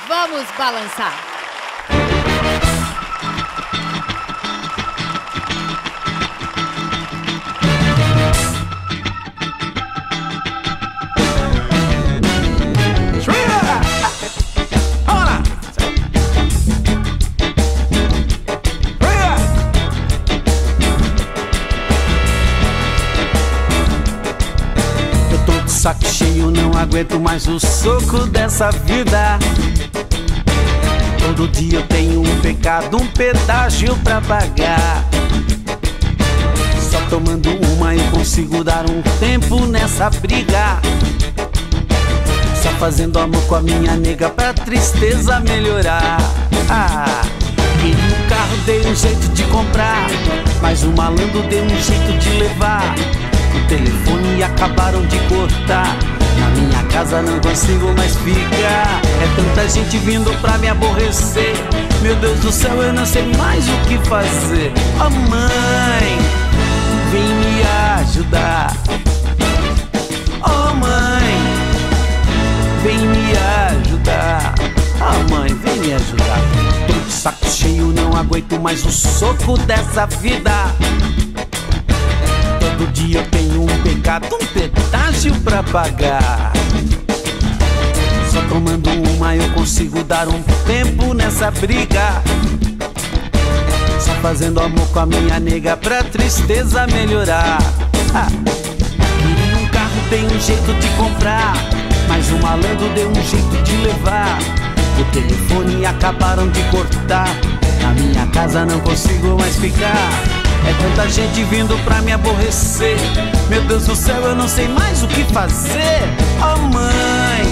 Vamos balançar. Saco cheio, não aguento mais o soco dessa vida. Todo dia eu tenho um pecado, um pedágio pra pagar. Só tomando uma eu consigo dar um tempo nessa briga. Só fazendo amor com a minha nega pra tristeza melhorar. Queria um carro, dei um jeito de comprar, mas o malandro deu um jeito de levar o telefone e acabaram de cortar. Na minha casa não consigo mais ficar. É tanta gente vindo pra me aborrecer. Meu Deus do céu, eu não sei mais o que fazer. Oh mãe, vem me ajudar. Oh mãe, vem me ajudar. Oh mãe, vem me ajudar. Tô de saco cheio, não aguento mais o soco dessa vida. Todo dia eu tenho um pecado, um pedágio pra pagar. Só tomando uma eu consigo dar um tempo nessa briga. Só fazendo amor com a minha nega pra tristeza melhorar. Queria um carro, dei um jeito de comprar, mas o malandro deu um jeito de levar o telefone e acabaram de cortar. Na minha casa não consigo mais ficar. É tanta gente vindo pra me aborrecer. Meu Deus do céu, eu não sei mais o que fazer. Oh mãe,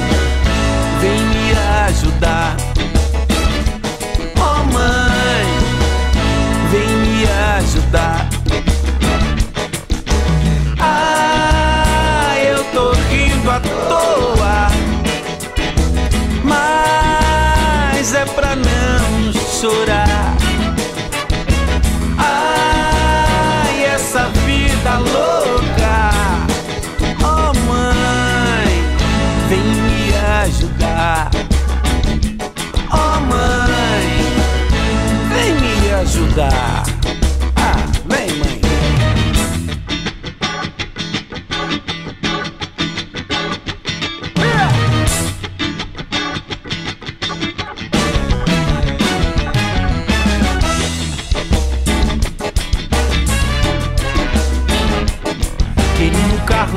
vem me ajudar. Oh mãe, vem me ajudar. Eu tô rindo à toa, mas é pra não chorar. Essa vida louca. Oh mãe, vem me ajudar. Oh mãe, vem me ajudar. Vem mãe.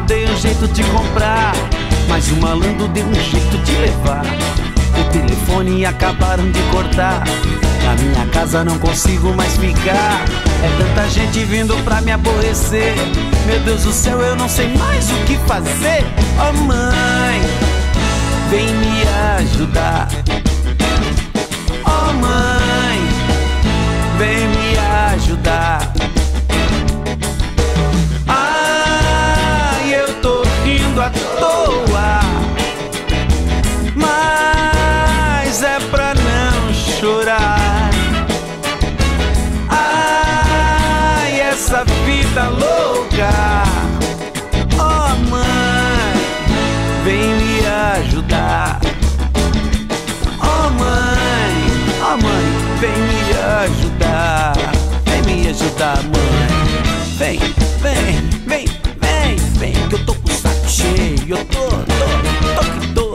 Dei um jeito de comprar, mas o malandro deu um jeito de levar o telefone e acabaram de cortar. Na minha casa não consigo mais ficar. É tanta gente vindo pra me aborrecer. Meu Deus do céu, eu não sei mais o que fazer. Oh mãe, vem me ajudar. Oh mãe, vem me ajudar. À toa, mas é pra não chorar. Essa vida louca. Oh mãe, vem me ajudar. Oh mãe, vem me ajudar. Vem me ajudar, mãe. Vem, vem, vem, vem, vem, que eu tô com saco cheio. Eu tô que tô.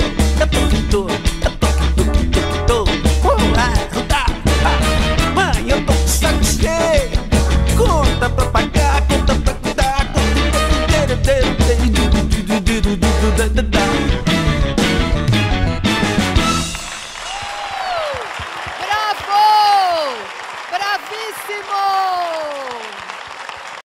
Mãe, eu tô com saco cheio. Conta pra pagar, conta pra cuidar. Bravo! Bravíssimo!